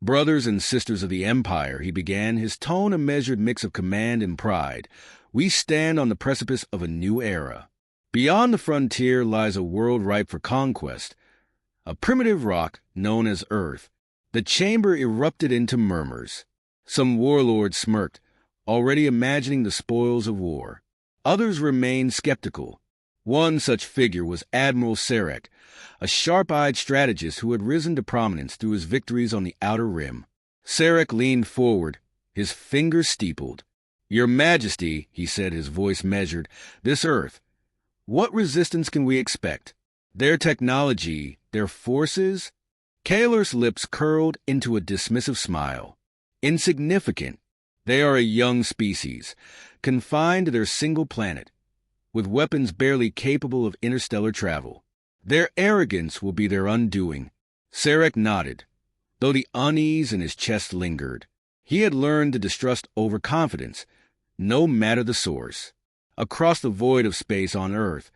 Brothers and sisters of the Empire, he began, his tone a measured mix of command and pride. We stand on the precipice of a new era. Beyond the frontier lies a world ripe for conquest, a primitive rock known as Earth. The chamber erupted into murmurs. Some warlords smirked, already imagining the spoils of war. Others remained skeptical. One such figure was Admiral Sarek, a sharp-eyed strategist who had risen to prominence through his victories on the Outer Rim. Sarek leaned forward, his fingers steepled. "Your Majesty," he said, his voice measured, "this Earth, what resistance can we expect? Their technology, their forces?" Kaler's lips curled into a dismissive smile. "Insignificant. They are a young species, confined to their single planet, with weapons barely capable of interstellar travel. Their arrogance will be their undoing." Sarek nodded, though the unease in his chest lingered. He had learned to distrust overconfidence, no matter the source. Across the void of space on Earth,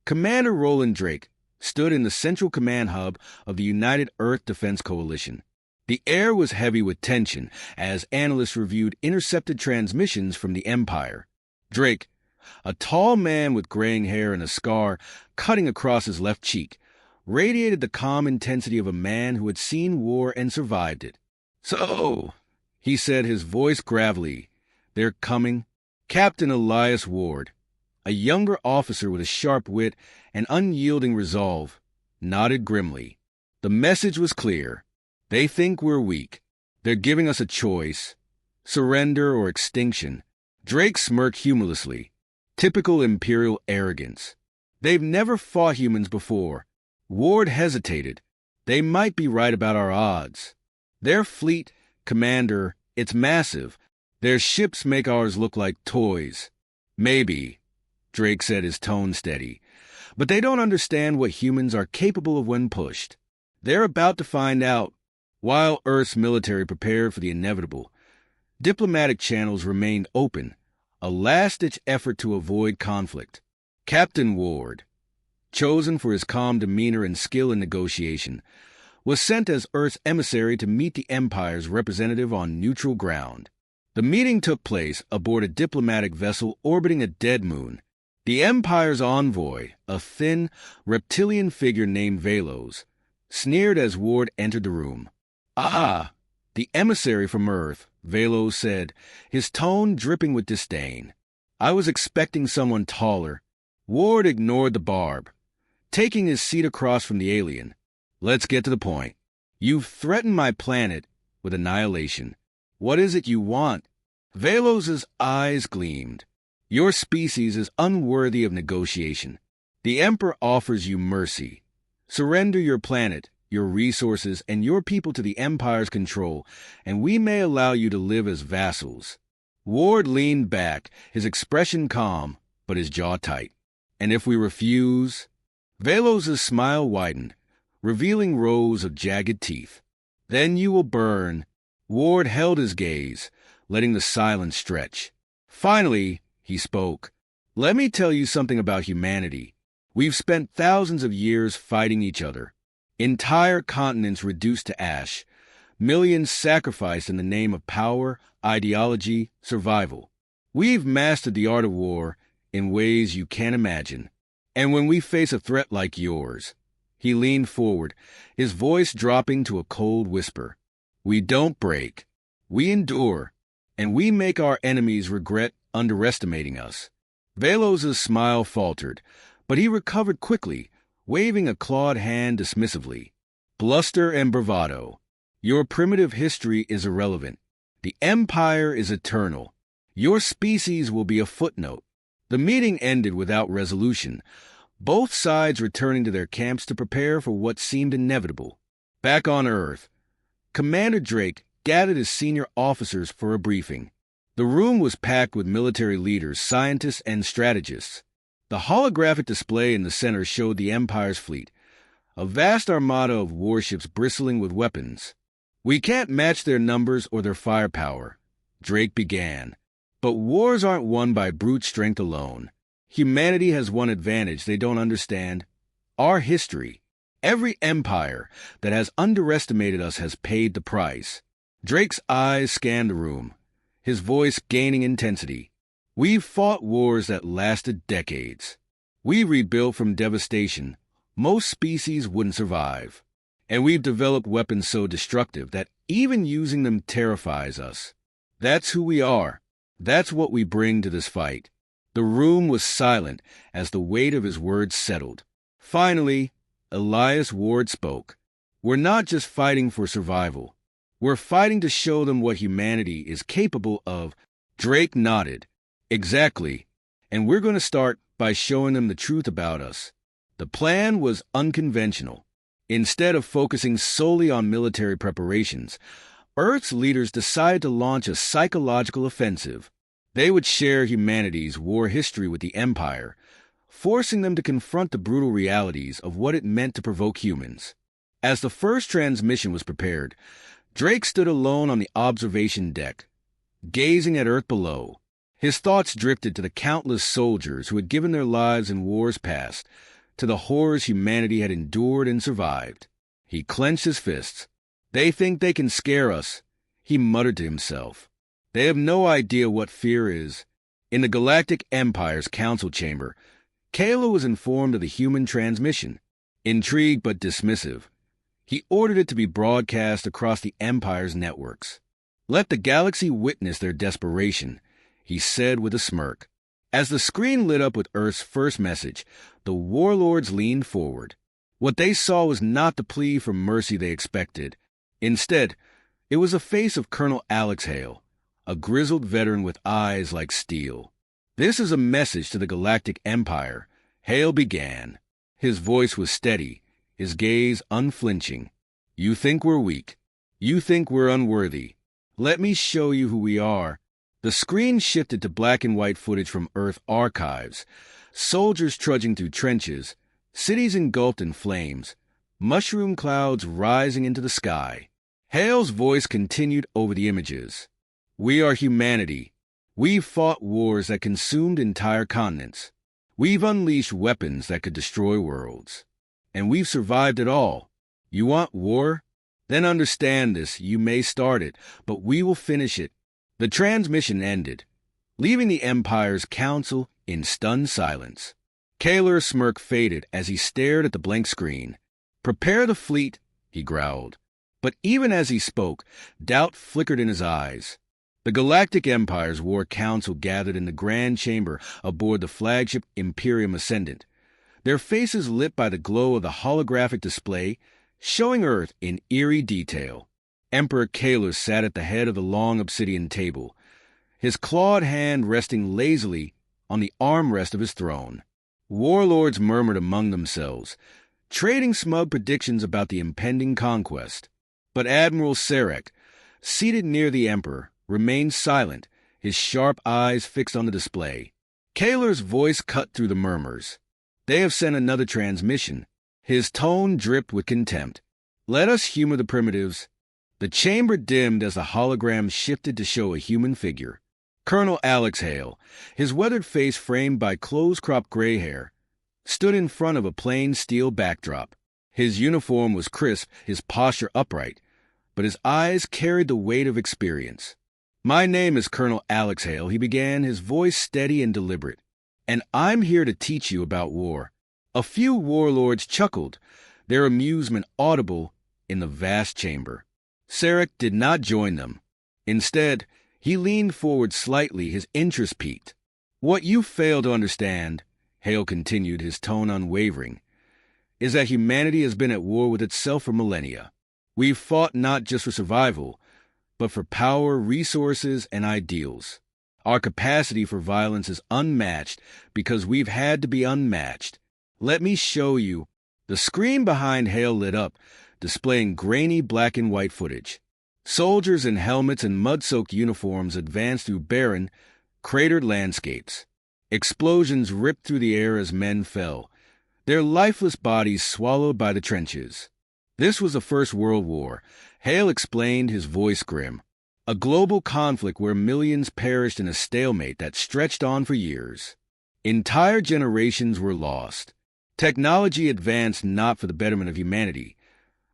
Commander Roland Drake stood in the central command hub of the United Earth Defense Coalition. The air was heavy with tension as analysts reviewed intercepted transmissions from the Empire. Drake, a tall man with graying hair and a scar cutting across his left cheek, radiated the calm intensity of a man who had seen war and survived it. "So," he said, his voice gravelly, "they're coming." Captain Elias Ward, a younger officer with a sharp wit and unyielding resolve, nodded grimly. The message was clear. They think we're weak. They're giving us a choice: surrender or extinction. Drake smirked humorlessly. Typical Imperial arrogance. They've never fought humans before. Ward hesitated. They might be right about our odds. Their fleet, Commander, it's massive. Their ships make ours look like toys. Maybe, Drake said, his tone steady. But they don't understand what humans are capable of when pushed. They're about to find out. While Earth's military prepared for the inevitable, diplomatic channels remained open, a last-ditch effort to avoid conflict. Captain Ward, chosen for his calm demeanor and skill in negotiation, was sent as Earth's emissary to meet the Empire's representative on neutral ground. The meeting took place aboard a diplomatic vessel orbiting a dead moon. The Empire's envoy, a thin, reptilian figure named Velos, sneered as Ward entered the room. "Ah, the emissary from Earth," Velos said, his tone dripping with disdain. "I was expecting someone taller." Ward ignored the barb, taking his seat across from the alien. "Let's get to the point. You've threatened my planet with annihilation. What is it you want?" Velos's eyes gleamed. "Your species is unworthy of negotiation. The Emperor offers you mercy. Surrender your planet, your resources, and your people to the Empire's control, and we may allow you to live as vassals." Ward leaned back, his expression calm, but his jaw tight. "And if we refuse?" Velos's smile widened, revealing rows of jagged teeth. "Then you will burn." Ward held his gaze, letting the silence stretch. Finally, he spoke. "Let me tell you something about humanity. We've spent thousands of years fighting each other. Entire continents reduced to ash. Millions sacrificed in the name of power, ideology, survival. We've mastered the art of war in ways you can't imagine. And when we face a threat like yours," he leaned forward, his voice dropping to a cold whisper, "we don't break. We endure, and we make our enemies regret underestimating us." Velos's smile faltered, but he recovered quickly, waving a clawed hand dismissively. "Bluster and bravado. Your primitive history is irrelevant. The Empire is eternal. Your species will be a footnote." The meeting ended without resolution, both sides returning to their camps to prepare for what seemed inevitable. Back on Earth, Commander Drake gathered his senior officers for a briefing. The room was packed with military leaders, scientists, and strategists. The holographic display in the center showed the Empire's fleet, a vast armada of warships bristling with weapons. "We can't match their numbers or their firepower," Drake began. "But wars aren't won by brute strength alone. Humanity has one advantage they don't understand: our history. Every empire that has underestimated us has paid the price. Drake's eyes scanned the room, his voice gaining intensity. We've fought wars that lasted decades. We rebuilt from devastation most species wouldn't survive. And we've developed weapons so destructive that even using them terrifies us. That's who we are. That's what we bring to this fight. The room was silent as the weight of his words settled. Finally, Elias Ward spoke. We're not just fighting for survival. We're fighting to show them what humanity is capable of. Drake nodded. Exactly. And we're going to start by showing them the truth about us. The plan was unconventional. Instead of focusing solely on military preparations, Earth's leaders decided to launch a psychological offensive. They would share humanity's war history with the Empire, forcing them to confront the brutal realities of what it meant to provoke humans. As the first transmission was prepared, Drake stood alone on the observation deck, gazing at Earth below. His thoughts drifted to the countless soldiers who had given their lives in wars past, to the horrors humanity had endured and survived. He clenched his fists. They think they can scare us, he muttered to himself. They have no idea what fear is. In the Galactic Empire's council chamber, Kayla was informed of the human transmission. Intrigued but dismissive, he ordered it to be broadcast across the Empire's networks. Let the galaxy witness their desperation, he said with a smirk. As the screen lit up with Earth's first message, the warlords leaned forward. What they saw was not the plea for mercy they expected. Instead, it was the face of Colonel Alex Hale, a grizzled veteran with eyes like steel. This is a message to the Galactic Empire, Hale began. His voice was steady, his gaze unflinching. You think we're weak. You think we're unworthy. Let me show you who we are. The screen shifted to black and white footage from Earth archives. Soldiers trudging through trenches, cities engulfed in flames, mushroom clouds rising into the sky. Hale's voice continued over the images. We are humanity. We've fought wars that consumed entire continents. We've unleashed weapons that could destroy worlds. And we've survived it all. You want war? Then understand this. You may start it, but we will finish it. The transmission ended, leaving the Empire's council in stunned silence. Kaler's smirk faded as he stared at the blank screen. Prepare the fleet, he growled. But even as he spoke, doubt flickered in his eyes. The Galactic Empire's War Council gathered in the Grand Chamber aboard the flagship Imperium Ascendant, their faces lit by the glow of the holographic display, showing Earth in eerie detail. Emperor Kaler sat at the head of the long obsidian table, his clawed hand resting lazily on the armrest of his throne. Warlords murmured among themselves, trading smug predictions about the impending conquest. But Admiral Sarek, seated near the Emperor, remained silent, his sharp eyes fixed on the display. Kaler's voice cut through the murmurs. They have sent another transmission. His tone dripped with contempt. Let us humor the primitives. The chamber dimmed as the hologram shifted to show a human figure. Colonel Alex Hale, his weathered face framed by close-cropped gray hair, stood in front of a plain steel backdrop. His uniform was crisp, his posture upright, but his eyes carried the weight of experience. My name is Colonel Alex Hale, he began, his voice steady and deliberate, and I'm here to teach you about war. A few warlords chuckled, their amusement audible in the vast chamber. Sarek did not join them. Instead, he leaned forward slightly, his interest piqued. What you fail to understand, Hale continued, his tone unwavering, is that humanity has been at war with itself for millennia. We've fought not just for survival, but for power, resources, and ideals. Our capacity for violence is unmatched because we've had to be unmatched. Let me show you. The screen behind Hale lit up, displaying grainy black and white footage. Soldiers in helmets and mud-soaked uniforms advanced through barren, cratered landscapes. Explosions ripped through the air as men fell, their lifeless bodies swallowed by the trenches. This was the First World War, Hale explained, his voice grim. A global conflict where millions perished in a stalemate that stretched on for years. Entire generations were lost. Technology advanced not for the betterment of humanity,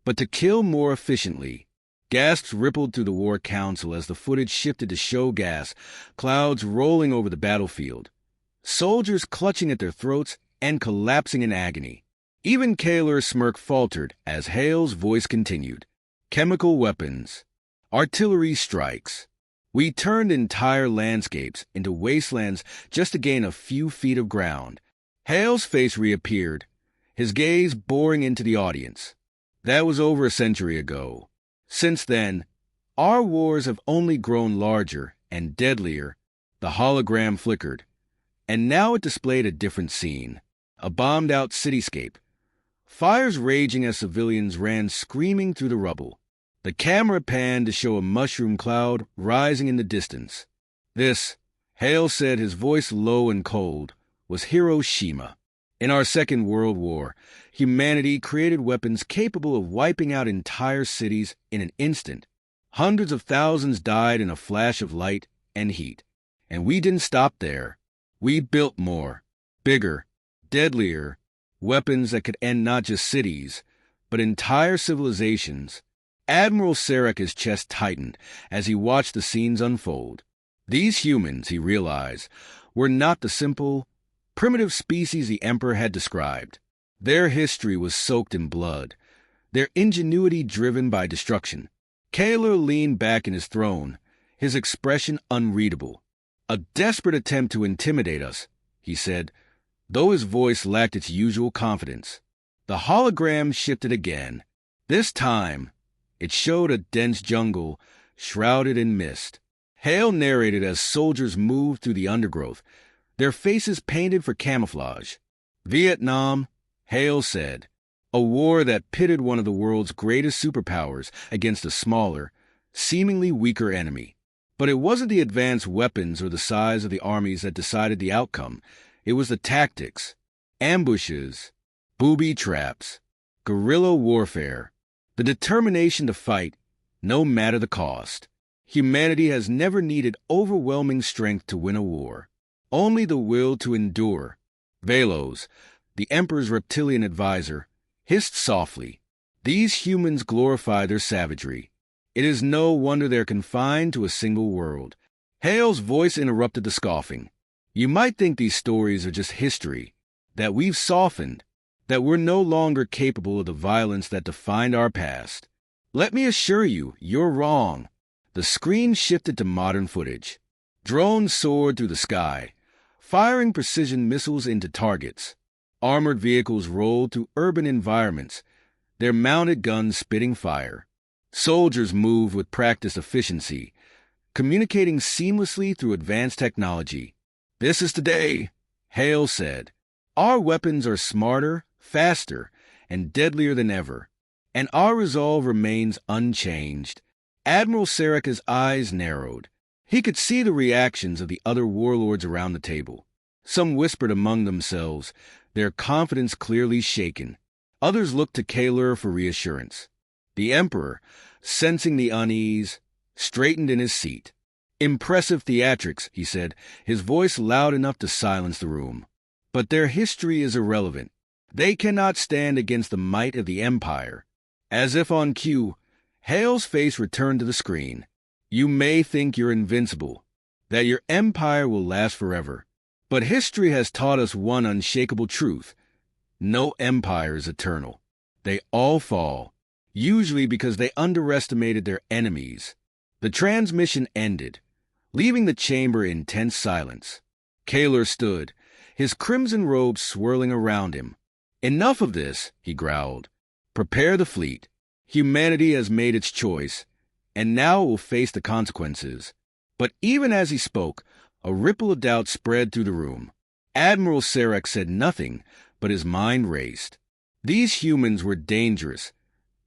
but to kill more efficiently. Gasps rippled through the War Council as the footage shifted to show gas, clouds rolling over the battlefield, soldiers clutching at their throats and collapsing in agony. Even Kaler's smirk faltered as Hale's voice continued. Chemical weapons, artillery strikes. We turned entire landscapes into wastelands just to gain a few feet of ground. Hale's face reappeared, his gaze boring into the audience. That was over a century ago. Since then, our wars have only grown larger and deadlier. The hologram flickered, and now it displayed a different scene. A bombed-out cityscape. Fires raging as civilians ran screaming through the rubble. The camera panned to show a mushroom cloud rising in the distance. This, Hale said, his voice low and cold, was Hiroshima. In our Second World War, humanity created weapons capable of wiping out entire cities in an instant. Hundreds of thousands died in a flash of light and heat. And we didn't stop there. We built more, bigger, deadlier, weapons that could end not just cities, but entire civilizations. Admiral Sarek, his chest tightened as he watched the scenes unfold. These humans, he realized, were not the simple, primitive species the Emperor had described. Their history was soaked in blood, their ingenuity driven by destruction. Kaler leaned back in his throne, his expression unreadable. A desperate attempt to intimidate us, he said, though his voice lacked its usual confidence. The hologram shifted again. This time, it showed a dense jungle shrouded in mist. Hale narrated as soldiers moved through the undergrowth, their faces painted for camouflage. Vietnam, Hale said, a war that pitted one of the world's greatest superpowers against a smaller, seemingly weaker enemy. But it wasn't the advanced weapons or the size of the armies that decided the outcome. It was the tactics, ambushes, booby traps, guerrilla warfare, the determination to fight, no matter the cost. Humanity has never needed overwhelming strength to win a war, only the will to endure. Velos, the Emperor's reptilian advisor, hissed softly. These humans glorify their savagery. It is no wonder they're confined to a single world. Hale's voice interrupted the scoffing. You might think these stories are just history, that we've softened, that we're no longer capable of the violence that defined our past. Let me assure you, you're wrong. The screen shifted to modern footage. Drones soared through the sky, firing precision missiles into targets. Armored vehicles rolled through urban environments, their mounted guns spitting fire. Soldiers moved with practiced efficiency, communicating seamlessly through advanced technology. This is today, Hale said. Our weapons are smarter, faster, and deadlier than ever, and our resolve remains unchanged. Admiral Sarek's eyes narrowed. He could see the reactions of the other warlords around the table. Some whispered among themselves, their confidence clearly shaken. Others looked to Kaler for reassurance. The Emperor, sensing the unease, straightened in his seat. Impressive theatrics, he said, his voice loud enough to silence the room. But their history is irrelevant. They cannot stand against the might of the Empire. As if on cue, Hale's face returned to the screen. You may think you're invincible, that your empire will last forever. But history has taught us one unshakable truth. No empire is eternal. They all fall, usually because they underestimated their enemies. The transmission ended, leaving the chamber in tense silence. Kaler stood, his crimson robe swirling around him. Enough of this, he growled. Prepare the fleet. Humanity has made its choice, and now it will face the consequences. But even as he spoke, a ripple of doubt spread through the room. Admiral Sarek said nothing, but his mind raced. These humans were dangerous,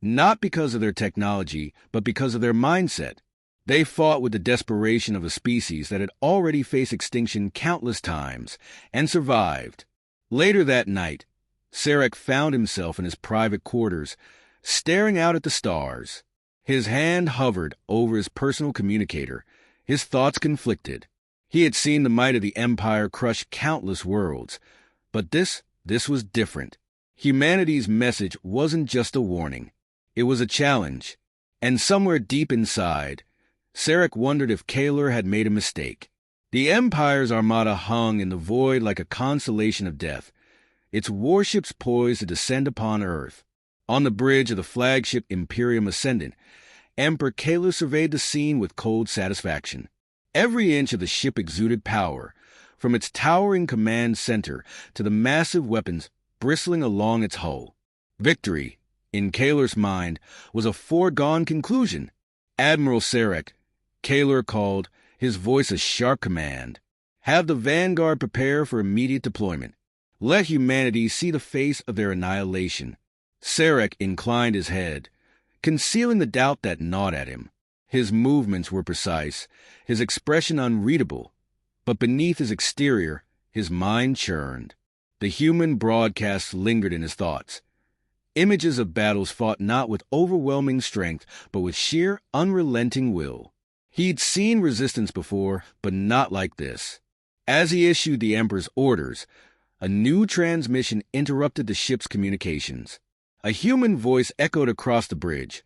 not because of their technology, but because of their mindset. They fought with the desperation of a species that had already faced extinction countless times, and survived. Later that night, Sarek found himself in his private quarters, staring out at the stars. His hand hovered over his personal communicator, his thoughts conflicted. He had seen the might of the Empire crush countless worlds, but this was different. Humanity's message wasn't just a warning. It was a challenge. And somewhere deep inside, Sarek wondered if Kaler had made a mistake. The Empire's armada hung in the void like a constellation of death, its warships poised to descend upon Earth. On the bridge of the flagship Imperium Ascendant, Emperor Kaler surveyed the scene with cold satisfaction. Every inch of the ship exuded power, from its towering command center to the massive weapons bristling along its hull. Victory, in Kaler's mind, was a foregone conclusion. Admiral Sarek, Kaler called, his voice a sharp command. Have the vanguard prepare for immediate deployment. Let humanity see the face of their annihilation. Sarek inclined his head, concealing the doubt that gnawed at him. His movements were precise, his expression unreadable, but beneath his exterior, his mind churned. The human broadcasts lingered in his thoughts. Images of battles fought not with overwhelming strength, but with sheer, unrelenting will. He'd seen resistance before, but not like this. As he issued the Emperor's orders, a new transmission interrupted the ship's communications. A human voice echoed across the bridge,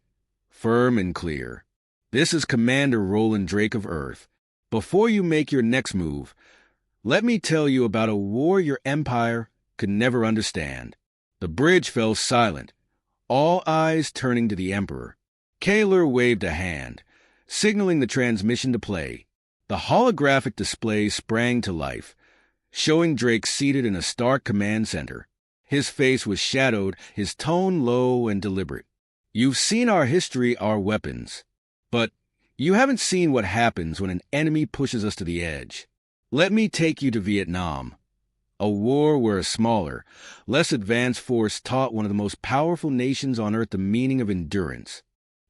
firm and clear. This is Commander Roland Drake of Earth. Before you make your next move, let me tell you about a war your empire could never understand. The bridge fell silent, all eyes turning to the Emperor. Kaler waved a hand, signaling the transmission to play. The holographic display sprang to life, showing Drake seated in a stark command center. His face was shadowed, his tone low and deliberate. You've seen our history, our weapons, but you haven't seen what happens when an enemy pushes us to the edge. Let me take you to Vietnam, a war where a smaller, less advanced force taught one of the most powerful nations on Earth the meaning of endurance.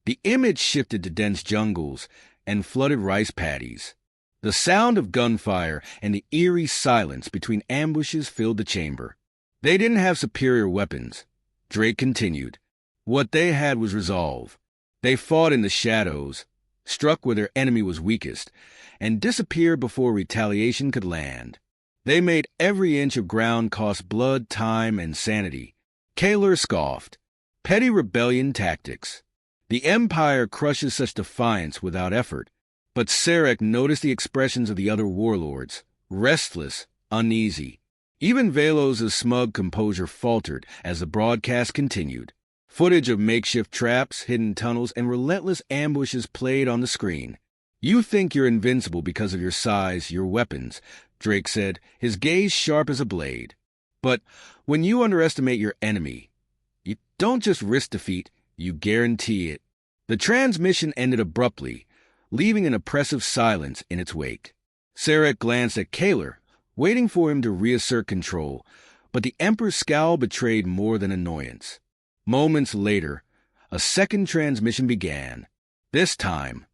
The image shifted to dense jungles and flooded rice paddies. The sound of gunfire and the eerie silence between ambushes filled the chamber. They didn't have superior weapons, Drake continued. What they had was resolve. They fought in the shadows, struck where their enemy was weakest, and disappeared before retaliation could land. They made every inch of ground cost blood, time, and sanity. Kaler scoffed. Petty rebellion tactics. The Empire crushes such defiance without effort. But Sarek noticed the expressions of the other warlords, restless, uneasy. Even Velos' smug composure faltered as the broadcast continued. Footage of makeshift traps, hidden tunnels, and relentless ambushes played on the screen. You think you're invincible because of your size, your weapons, Drake said, his gaze sharp as a blade. But when you underestimate your enemy, you don't just risk defeat, you guarantee it. The transmission ended abruptly, leaving an oppressive silence in its wake. Sarek glanced at Kaler, waiting for him to reassert control, but the Emperor's scowl betrayed more than annoyance. Moments later, a second transmission began. This time,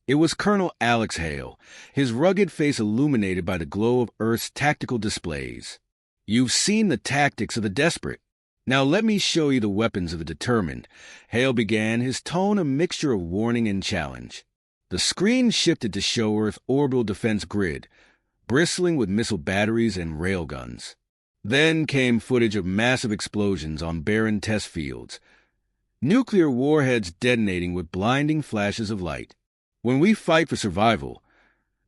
it was Colonel Alex Hale, his rugged face illuminated by the glow of Earth's tactical displays. You've seen the tactics of the desperate. Now let me show you the weapons of the determined, Hale began, his tone a mixture of warning and challenge. The screen shifted to show Earth's orbital defense grid, bristling with missile batteries and railguns. Then came footage of massive explosions on barren test fields, nuclear warheads detonating with blinding flashes of light. When we fight for survival,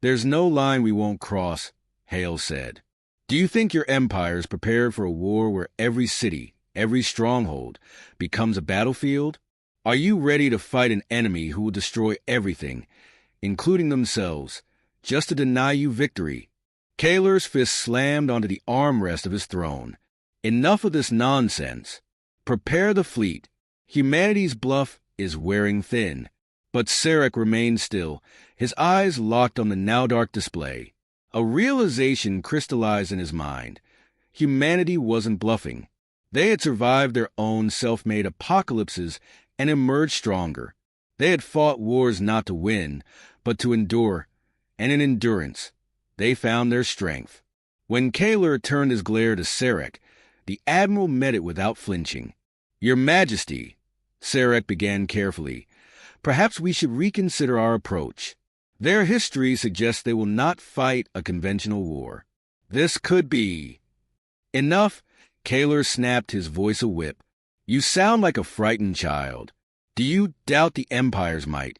there's no line we won't cross, Hale said. Do you think your empire is prepared for a war where every city, every stronghold, becomes a battlefield? Are you ready to fight an enemy who will destroy everything, including themselves, just to deny you victory? Kaler's fist slammed onto the armrest of his throne. Enough of this nonsense. Prepare the fleet. Humanity's bluff is wearing thin. But Sarek remained still, his eyes locked on the now dark display. A realization crystallized in his mind. Humanity wasn't bluffing. They had survived their own self-made apocalypses and emerged stronger. They had fought wars not to win, but to endure, and in endurance, they found their strength. When Kaler turned his glare to Sarek, the Admiral met it without flinching. Your Majesty, Sarek began carefully, perhaps we should reconsider our approach. Their history suggests they will not fight a conventional war. This could be... Enough, Kaler snapped, his voice a whip. You sound like a frightened child. Do you doubt the Empire's might?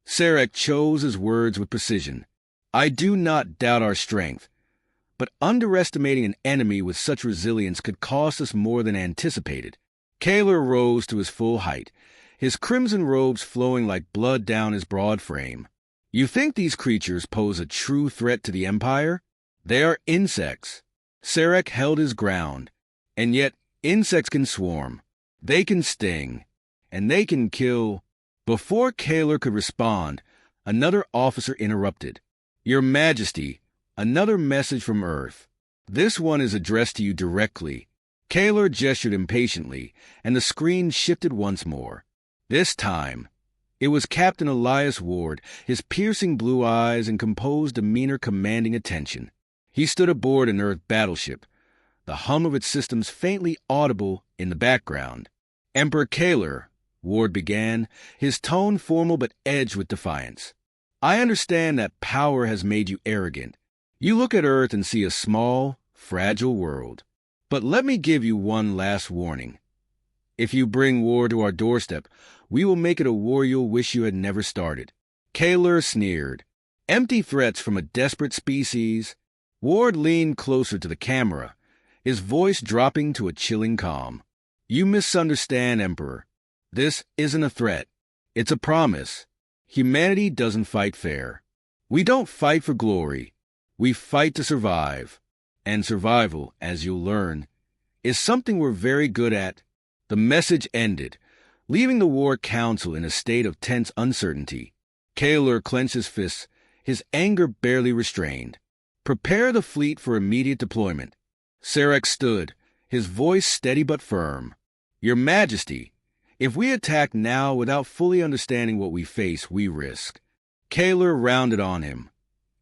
Sarek chose his words with precision. I do not doubt our strength, but underestimating an enemy with such resilience could cost us more than anticipated. Kaler rose to his full height, his crimson robes flowing like blood down his broad frame. You think these creatures pose a true threat to the Empire? They are insects. Sarek held his ground, and yet insects can swarm. They can sting, and they can kill. Before Kaler could respond, another officer interrupted. Your Majesty, another message from Earth. This one is addressed to you directly. Kaler gestured impatiently, and the screen shifted once more. This time, it was Captain Elias Ward, his piercing blue eyes and composed demeanor commanding attention. He stood aboard an Earth battleship, the hum of its systems faintly audible in the background. Emperor Kaler, Ward began, his tone formal but edged with defiance. I understand that power has made you arrogant. You look at Earth and see a small, fragile world. But let me give you one last warning. If you bring war to our doorstep, we will make it a war you'll wish you had never started. Kaler sneered. Empty threats from a desperate species. Ward leaned closer to the camera, his voice dropping to a chilling calm. You misunderstand, Emperor. This isn't a threat. It's a promise. Humanity doesn't fight fair. We don't fight for glory. We fight to survive. And survival, as you'll learn, is something we're very good at. The message ended, leaving the War Council in a state of tense uncertainty. Kaler clenched his fists, his anger barely restrained. Prepare the fleet for immediate deployment. Sarek stood, his voice steady but firm. Your Majesty, if we attack now without fully understanding what we face, we risk. Kaler rounded on him,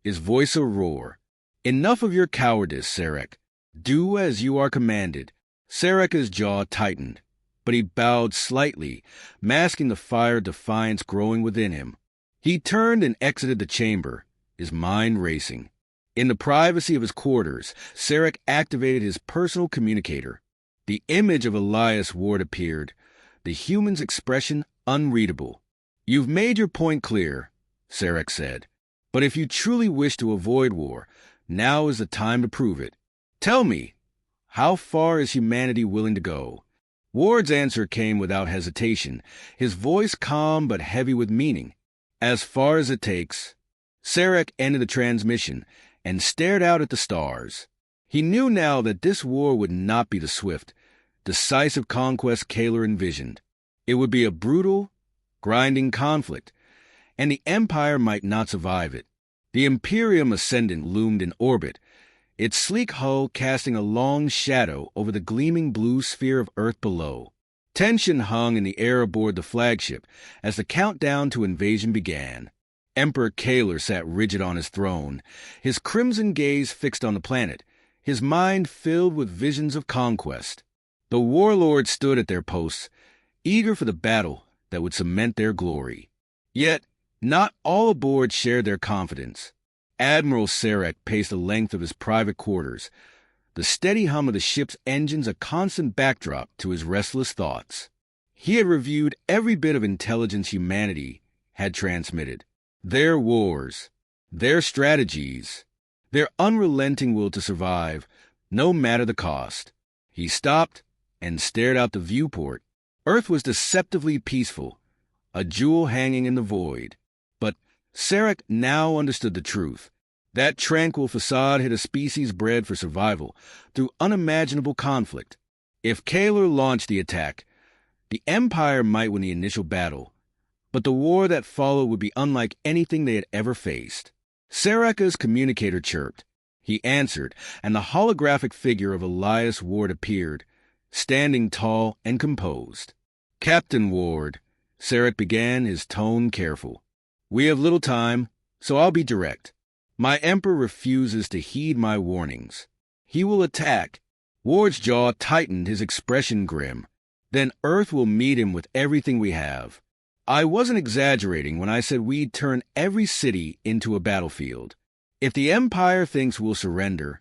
his voice a roar. Enough of your cowardice, Sarek. Do as you are commanded. Sarek's jaw tightened, but he bowed slightly, masking the fire of defiance growing within him. He turned and exited the chamber, his mind racing. In the privacy of his quarters, Sarek activated his personal communicator. The image of Elias Ward appeared, the human's expression unreadable. You've made your point clear, Sarek said. But if you truly wish to avoid war, now is the time to prove it. Tell me, how far is humanity willing to go? Ward's answer came without hesitation, his voice calm but heavy with meaning. As far as it takes. Sarek ended the transmission and stared out at the stars. He knew now that this war would not be the swift, decisive conquest Kaler envisioned. It would be a brutal, grinding conflict, and the Empire might not survive it. The Imperium Ascendant loomed in orbit, its sleek hull casting a long shadow over the gleaming blue sphere of Earth below. Tension hung in the air aboard the flagship as the countdown to invasion began. Emperor Kaler sat rigid on his throne, his crimson gaze fixed on the planet, his mind filled with visions of conquest. The warlords stood at their posts, eager for the battle that would cement their glory. Yet, not all aboard shared their confidence. Admiral Sarek paced the length of his private quarters, the steady hum of the ship's engines a constant backdrop to his restless thoughts. He had reviewed every bit of intelligence humanity had transmitted. Their wars, their strategies, their unrelenting will to survive, no matter the cost. He stopped and stared out the viewport. Earth was deceptively peaceful, a jewel hanging in the void. But Sarek now understood the truth. That tranquil facade hid a species bred for survival through unimaginable conflict. If Kaler launched the attack, the Empire might win the initial battle, but the war that followed would be unlike anything they had ever faced. Sarek's communicator chirped. He answered, and the holographic figure of Elias Ward appeared, standing tall and composed. Captain Ward, Sarek began, his tone careful. We have little time, so I'll be direct. My Emperor refuses to heed my warnings. He will attack. Ward's jaw tightened, his expression grim. Then Earth will meet him with everything we have. I wasn't exaggerating when I said we'd turn every city into a battlefield. If the Empire thinks we'll surrender,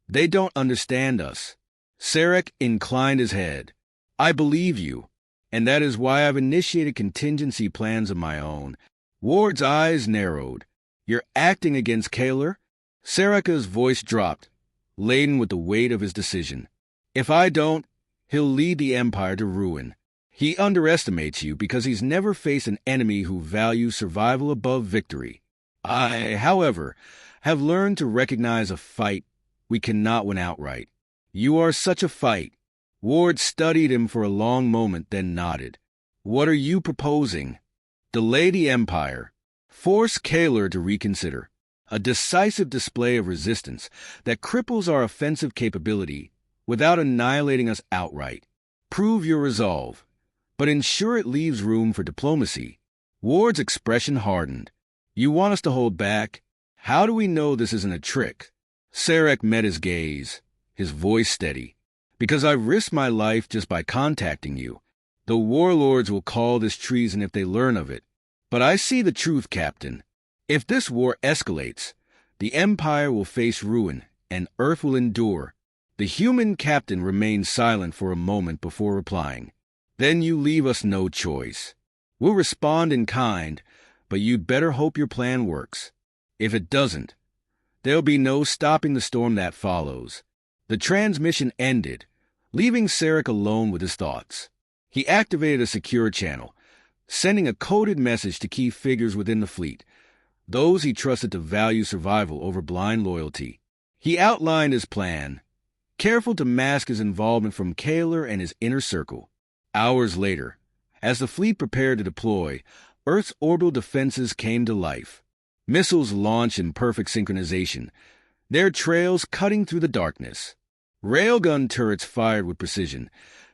they don't understand us. Sarek inclined his head. I believe you, and that is why I've initiated contingency plans of my own. Ward's eyes narrowed. You're acting against Kaler? Sareka's voice dropped, laden with the weight of his decision. If I don't, he'll lead the Empire to ruin. He underestimates you because he's never faced an enemy who values survival above victory. I, however, have learned to recognize a fight we cannot win outright. You are such a fight. Ward studied him for a long moment, then nodded. What are you proposing? Delay the Empire. Force Kaler to reconsider. A decisive display of resistance that cripples our offensive capability without annihilating us outright. Prove your resolve, but ensure it leaves room for diplomacy. Ward's expression hardened. You want us to hold back? How do we know this isn't a trick? Sarek met his gaze, his voice steady. Because I've risked my life just by contacting you. The warlords will call this treason if they learn of it. But I see the truth, Captain. If this war escalates, the Empire will face ruin, and Earth will endure. The human captain remained silent for a moment before replying. Then you leave us no choice. We'll respond in kind, but you'd better hope your plan works. If it doesn't, there'll be no stopping the storm that follows. The transmission ended, leaving Sarek alone with his thoughts. He activated a secure channel, sending a coded message to key figures within the fleet, those he trusted to value survival over blind loyalty. He outlined his plan, careful to mask his involvement from Kaler and his inner circle. Hours later, as the fleet prepared to deploy, Earth's orbital defenses came to life. Missiles launched in perfect synchronization, their trails cutting through the darkness. Railgun turrets fired with precision,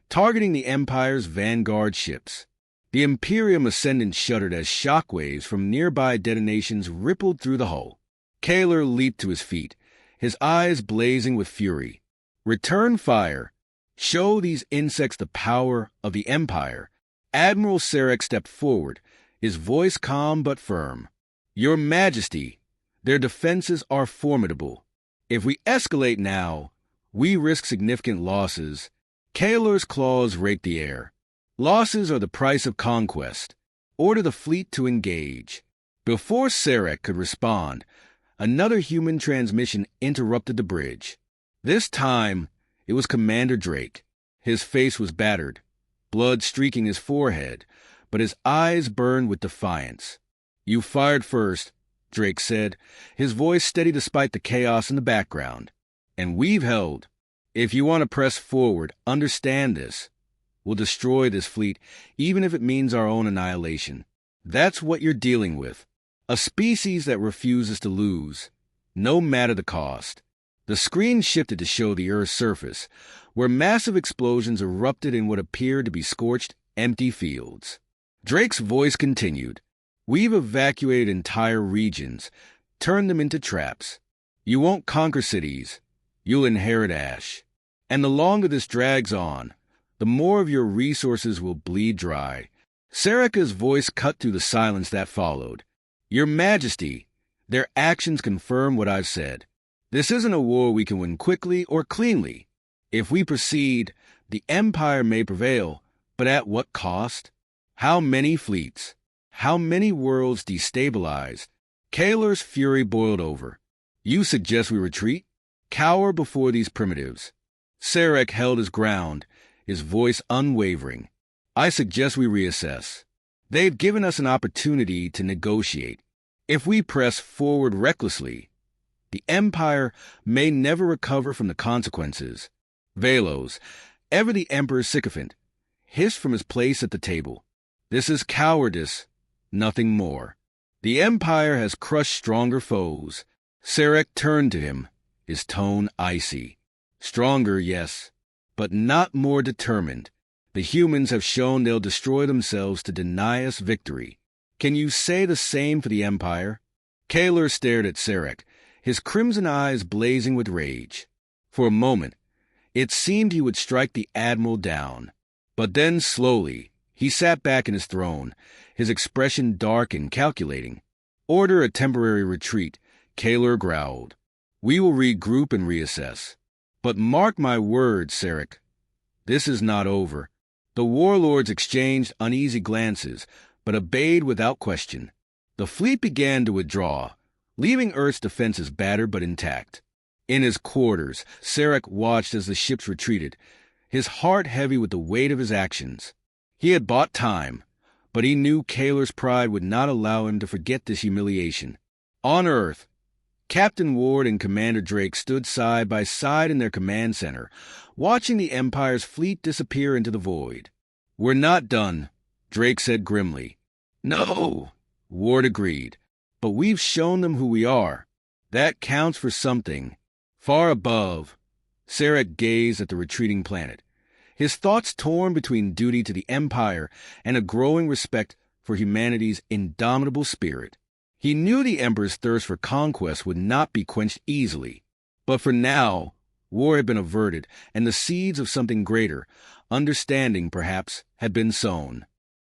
targeting the Empire's vanguard ships. The Imperium Ascendant shuddered as shockwaves from nearby detonations rippled through the hull. Kaler leaped to his feet, his eyes blazing with fury. Return fire. Show these insects the power of the Empire. Admiral Sarek stepped forward, his voice calm but firm. Your Majesty, their defenses are formidable. If we escalate now, we risk significant losses. Kaler's claws raked the air. Losses are the price of conquest. Order the fleet to engage. Before Sarek could respond, another human transmission interrupted the bridge. This time, it was Commander Drake. His face was battered, blood streaking his forehead, but his eyes burned with defiance. You fired first, Drake said, his voice steady despite the chaos in the background. And we've held. If you want to press forward, understand this. We'll destroy this fleet, even if it means our own annihilation. That's what you're dealing with. A species that refuses to lose, no matter the cost. The screen shifted to show the Earth's surface, where massive explosions erupted in what appeared to be scorched, empty fields. Drake's voice continued. We've evacuated entire regions, turned them into traps. You won't conquer cities. You'll inherit ash. And the longer this drags on, the more of your resources will bleed dry. Sareka's voice cut through the silence that followed. Your Majesty, their actions confirm what I've said. This isn't a war we can win quickly or cleanly. If we proceed, the Empire may prevail, but at what cost? How many fleets? How many worlds destabilized? Kaler's fury boiled over. You suggest we retreat? Cower before these primitives. Sarek held his ground, his voice unwavering. I suggest we reassess. They've given us an opportunity to negotiate. If we press forward recklessly, the Empire may never recover from the consequences. Velos, ever the Emperor's sycophant, hissed from his place at the table. This is cowardice, nothing more. The Empire has crushed stronger foes. Sarek turned to him, his tone icy. Stronger, yes, but not more determined. The humans have shown they'll destroy themselves to deny us victory. Can you say the same for the Empire? Kaler stared at Sarek, his crimson eyes blazing with rage. For a moment, it seemed he would strike the Admiral down. But then, slowly, he sat back in his throne, his expression dark and calculating. Order a temporary retreat, Kaler growled. We will regroup and reassess. But mark my words, Sarek, this is not over. The warlords exchanged uneasy glances, but obeyed without question. The fleet began to withdraw, leaving Earth's defenses battered but intact. In his quarters, Sarek watched as the ships retreated, his heart heavy with the weight of his actions. He had bought time, but he knew Kaler's pride would not allow him to forget this humiliation. On Earth, Captain Ward and Commander Drake stood side by side in their command center, watching the Empire's fleet disappear into the void. "We're not done," Drake said grimly. "No," Ward agreed, "but we've shown them who we are. That counts for something." Far above, Sarek gazed at the retreating planet, his thoughts torn between duty to the Empire and a growing respect for humanity's indomitable spirit. He knew the Emperor's thirst for conquest would not be quenched easily, but for now, war had been averted, and the seeds of something greater, understanding perhaps, had been sown.